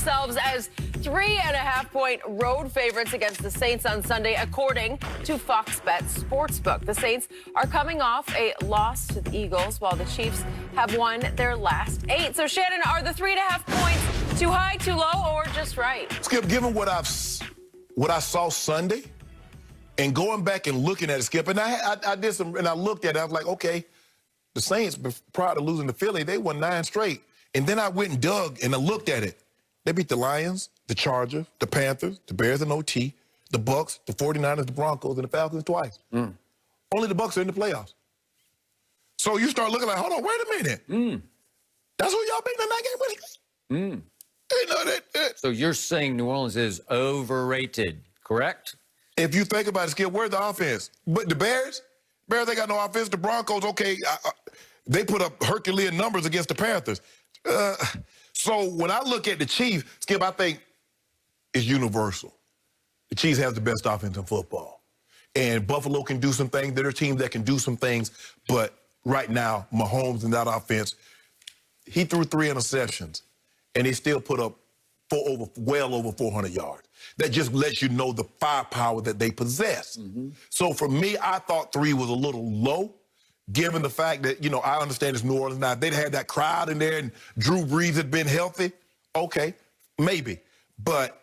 themselves as 3.5-point road favorites against the Saints on Sunday, according to Fox Bet Sportsbook. The Saints are coming off a loss to the Eagles, while the Chiefs have won their last 8. So, Shannon, are the 3.5 points too high, too low, or just right? Skip, given what I saw Sunday, and going back and looking at it, Skip, and I did some, and I looked at it, I was like, okay, the Saints, prior to losing to Philly, they won 9 straight. And then I went and dug and I looked at it. They beat the Lions, the Chargers, the Panthers, the Bears in OT, the Bucks, the 49ers, the Broncos, and the Falcons twice. Only the Bucks are in the playoffs. So you start looking like, hold on, wait a minute. That's who y'all beat in the night game? You know that. So you're saying New Orleans is overrated, correct? If you think about it, Skip, where's the offense? But the Bears, they got no offense. The Broncos, okay, they put up Herculean numbers against the Panthers. So when I look at the Chiefs, Skip, I think it's universal. The Chiefs have the best offense in football. And Buffalo can do some things. There are teams that can do some things. But right now, Mahomes in that offense, he threw 3 interceptions, and he still put up well over 400 yards. That just lets you know the firepower that they possess. So for me, I thought 3 was a little low, given the fact that, you know, I understand it's New Orleans. Now, if they'd had that crowd in there and Drew Brees had been healthy, okay, maybe. But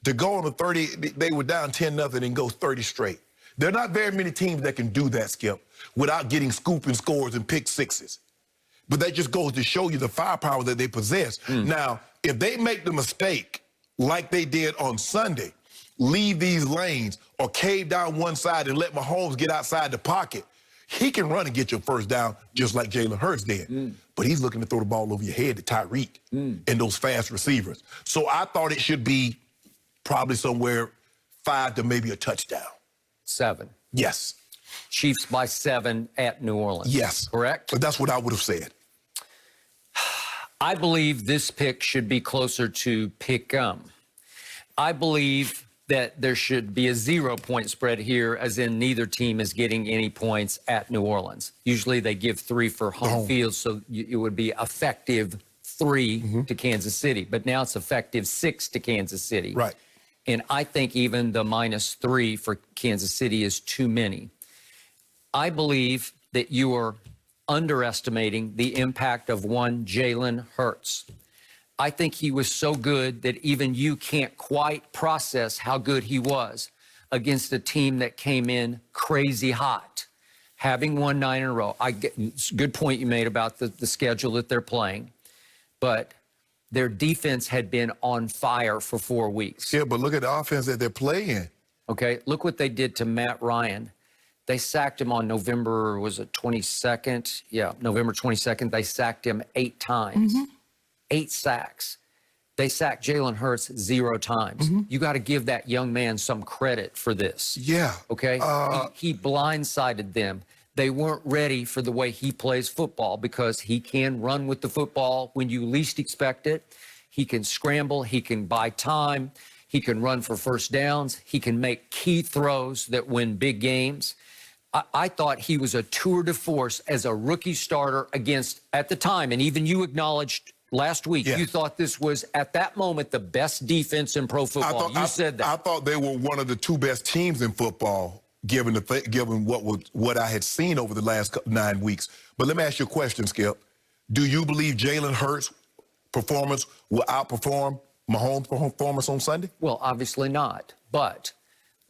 to go on a 30, they were down 10-0 and go 30 straight. There are not very many teams that can do that, Skip, without getting scooping scores and pick sixes. But that just goes to show you the firepower that they possess. Now, if they make the mistake like they did on Sunday, leave these lanes or cave down one side and let Mahomes get outside the pocket, he can run and get your first down just like Jalen Hurts did. But he's looking to throw the ball over your head to Tyreek and those fast receivers. So I thought it should be probably somewhere 5 to maybe a touchdown. 7. Yes. Chiefs by 7 at New Orleans. Yes. Correct? But that's what I would have said. I believe this pick should be closer to pick-em. I believe that there should be a 0-point spread here, as in neither team is getting any points at New Orleans. Usually they give 3 for home field, so it would be effective 3 to Kansas City. But now it's effective 6 to Kansas City. Right. And I think even the -3 for Kansas City is too many. I believe that you are underestimating the impact of one Jalen Hurts. I think he was so good that even you can't quite process how good he was against a team that came in crazy hot, having won 9 in a row. It's a good point you made about the schedule that they're playing, but their defense had been on fire for 4 weeks. Yeah, but look at the offense that they're playing. Okay, look what they did to Matt Ryan. They sacked him on November, was it 22nd? Yeah, November 22nd. They sacked him 8 times. 8 sacks. They sacked Jalen Hurts 0 times. You got to give that young man some credit for this. Yeah. Okay? He blindsided them. They weren't ready for the way he plays football because he can run with the football when you least expect it. He can scramble. He can buy time. He can run for first downs. He can make key throws that win big games. I thought he was a tour de force as a rookie starter against, at the time, and even you acknowledged last week, you thought this was, at that moment, the best defense in pro football. You said that. I thought they were one of the 2 best teams in football, given what I had seen over the last 9 weeks. But let me ask you a question, Skip. Do you believe Jalen Hurts' performance will outperform Mahomes' performance on Sunday? Well, obviously not. But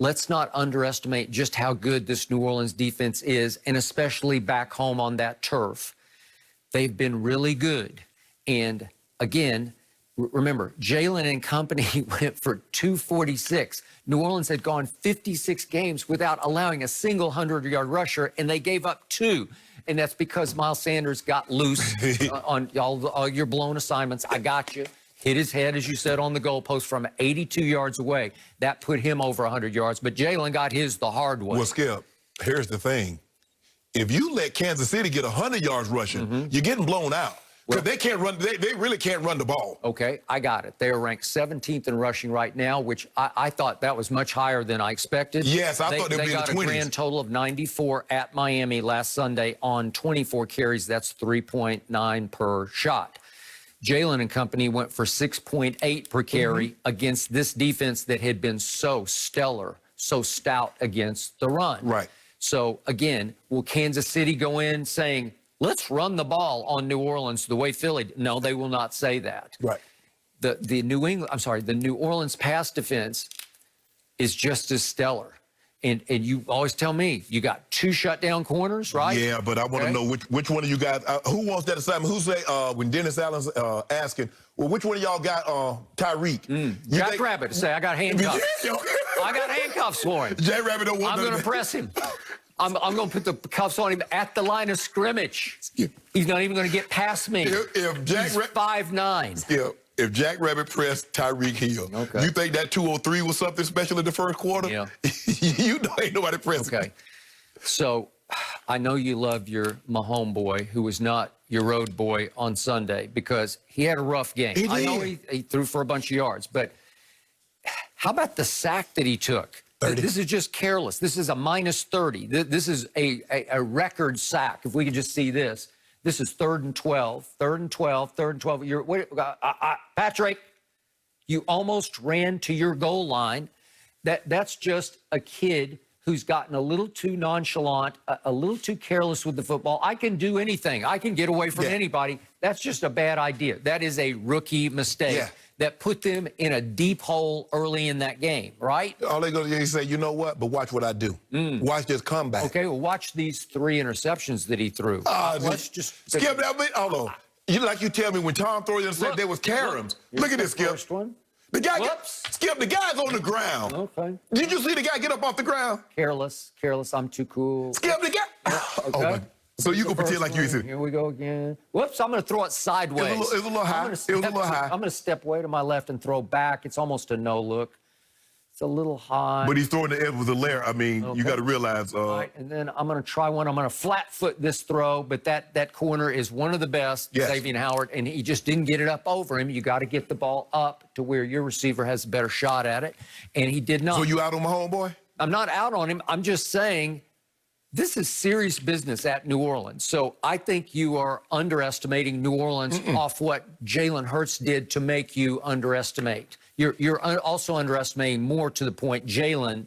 let's not underestimate just how good this New Orleans defense is, and especially back home on that turf. They've been really good. And again, remember, Jalen and company went for 246. New Orleans had gone 56 games without allowing a single 100-yard rusher, and they gave up 2. And that's because Miles Sanders got loose on all your blown assignments. I got you. Hit his head, as you said, on the goalpost from 82 yards away. That put him over 100 yards. But Jalen got his the hard way. Well, Skip, here's the thing. If you let Kansas City get 100 yards rushing, you're getting blown out. Because they can't run, they really can't run the ball. Okay, I got it. They are ranked 17th in rushing right now, which I thought that was much higher than I expected. Yes, I thought they'd be in the 20s. They got a grand total of 94 at Miami last Sunday on 24 carries. That's 3.9 per shot. Jalen and company went for 6.8 per carry against this defense that had been so stellar, so stout against the run. Right. So, again, will Kansas City go in saying, let's run the ball on New Orleans the way Philly did? No, they will not say that. Right. The New Orleans pass defense is just as stellar. And you always tell me, you got 2 shutdown corners, right? Yeah, but I want to know which one of you guys, who wants that assignment? Who say, when Dennis Allen's asking, well, which one of y'all got Tyreek? Jack Rabbit say, I got handcuffs. I got handcuffs for him. Jack Rabbit don't want I'm going to press him. I'm going to put the cuffs on him at the line of scrimmage. He's not even going to get past me. If Jack He's 5'9". If Jack Rabbit pressed Tyreek Hill, you think that 203 was something special in the first quarter? Yeah. You know ain't nobody pressing. Okay. So I know you love your Mahomes boy, who was not your road boy on Sunday, because he had a rough game. He did. I know he threw for a bunch of yards, but how about the sack that he took? 30. This is just careless. This is a minus 30. This is a record sack. If we could just see this. This is 3rd and 12, 3rd and 12, 3rd and 12. Patrick, you almost ran to your goal line. That's just a kid who's gotten a little too nonchalant, a little too careless with the football. I can do anything. I can get away from anybody. That's just a bad idea. That is a rookie mistake that put them in a deep hole early in that game, right? All they go to say, you know what? But watch what I do. Watch this comeback. Okay, well, watch these 3 interceptions that he threw. Let's just Skip that bit. Hold on. You tell me when Tom Thorian said there was Karams. Look at this, Skip. First one. The guy, Skip, the guy's on the ground. Okay. Did you see the guy get up off the ground? Careless. I'm too cool. Skip, the guy. Okay. So you can pretend like you see. Here we go again. Whoops, I'm going to throw it sideways. It was a little high. I'm going to step way to my left and throw back. It's almost a no look. It's a little high. But he's throwing the edge with a layer. I mean, you got to realize. Right, and then I'm going to try one. I'm going to flat foot this throw, but that corner is one of the best, Xavier Howard, and he just didn't get it up over him. You got to get the ball up to where your receiver has a better shot at it, and he did not. So you out on my homeboy? I'm not out on him. I'm just saying this is serious business at New Orleans. So I think you are underestimating New Orleans off what Jalen Hurts did to make you underestimate. You're also underestimating more to the point Jalen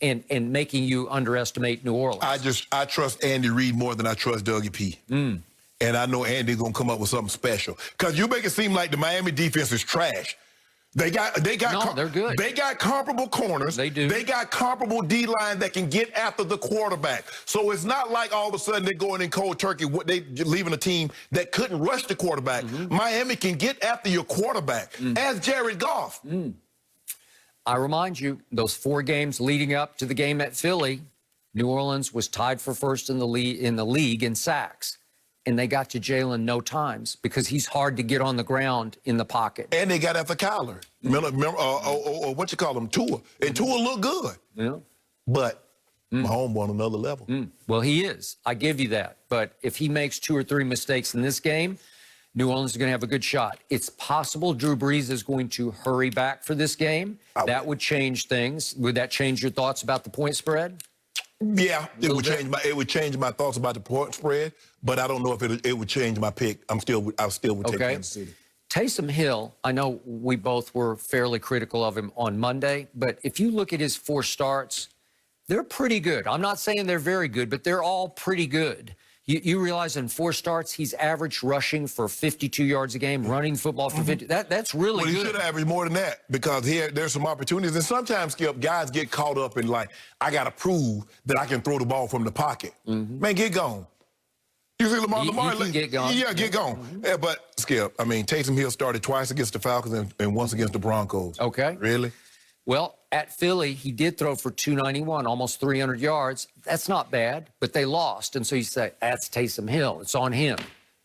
and making you underestimate New Orleans. I trust Andy Reid more than I trust Dougie P. And I know Andy's gonna come up with something special. Cause you make it seem like the Miami defense is trash. They're good. They got comparable corners. They do. They got comparable D-line that can get after the quarterback. So it's not like all of a sudden they're going in cold turkey. They leaving a team that couldn't rush the quarterback. Miami can get after your quarterback. As Jared Goff. I remind you, those 4 games leading up to the game at Philly, New Orleans was tied for first in the league in sacks. And they got to Jalen no times because he's hard to get on the ground in the pocket. And they got after Kyler. Remember what you call him, Tua. And Tua looked good. Yeah. But Mahomes on another level. Well, he is. I give you that. But if he makes 2 or 3 mistakes in this game, New Orleans is going to have a good shot. It's possible Drew Brees is going to hurry back for this game. That would change things. Would that change your thoughts about the point spread? Yeah, it would change my thoughts about the point spread, but I don't know if it would change my pick. I still would take Kansas City. Taysom Hill, I know we both were fairly critical of him on Monday, but if you look at his 4 starts, they're pretty good. I'm not saying they're very good, but they're all pretty good. You realize in 4 starts, he's averaged rushing for 52 yards a game, running football for 50. That's really good. Well, he should have averaged more than that because there's some opportunities. And sometimes, Skip, guys get caught up in like, I got to prove that I can throw the ball from the pocket. Man, get gone. You see Lamar? You can get gone. Yeah, get gone. Yeah, but, Skip, I mean, Taysom Hill started twice against the Falcons and once against the Broncos. Okay. Really? Well, at Philly, he did throw for 291, almost 300 yards. That's not bad, but they lost. And so you say, that's Taysom Hill. It's on him.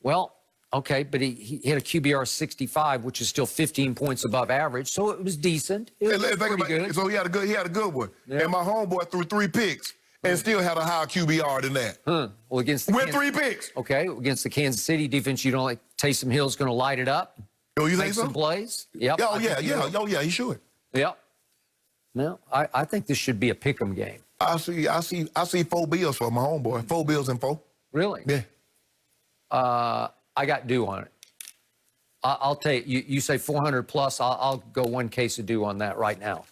Well, okay, but he hit a QBR 65, which is still 15 points above average. So it was decent. It was pretty good. So he had a good one. Yeah. And my homeboy threw 3 picks and still had a higher QBR than that. Well, against the 3 picks. Okay, against the Kansas City defense, you don't like Taysom Hill's going to light it up? Oh, you make think so? Some plays? Yep. Oh, yeah, he should. Yep. No, I think this should be a pick'em game. I see 4 bills for my homeboy. 4 bills and 4. Really? Yeah. I got due on it. I'll take you. You say 400 plus. I'll go one case of due on that right now.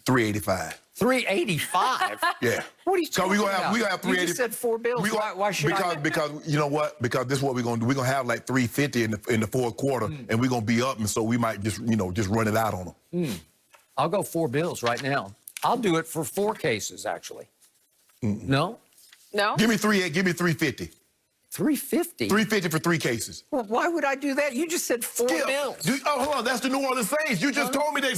385. 385. Yeah. What are you So talking we about? gonna have 380. You just said 4 bills. Why should because you know what? Because this is what we're gonna do. We're gonna have like 350 in the fourth quarter, and we're gonna be up, and so we might just run it out on them. I'll go 4 bills right now. I'll do it for 4 cases actually. No. No? Give me 350. 350. 350 for 3 cases. Well, why would I do that? You just said 4 bills. Hold on. That's the New Orleans Saints. You just told me they.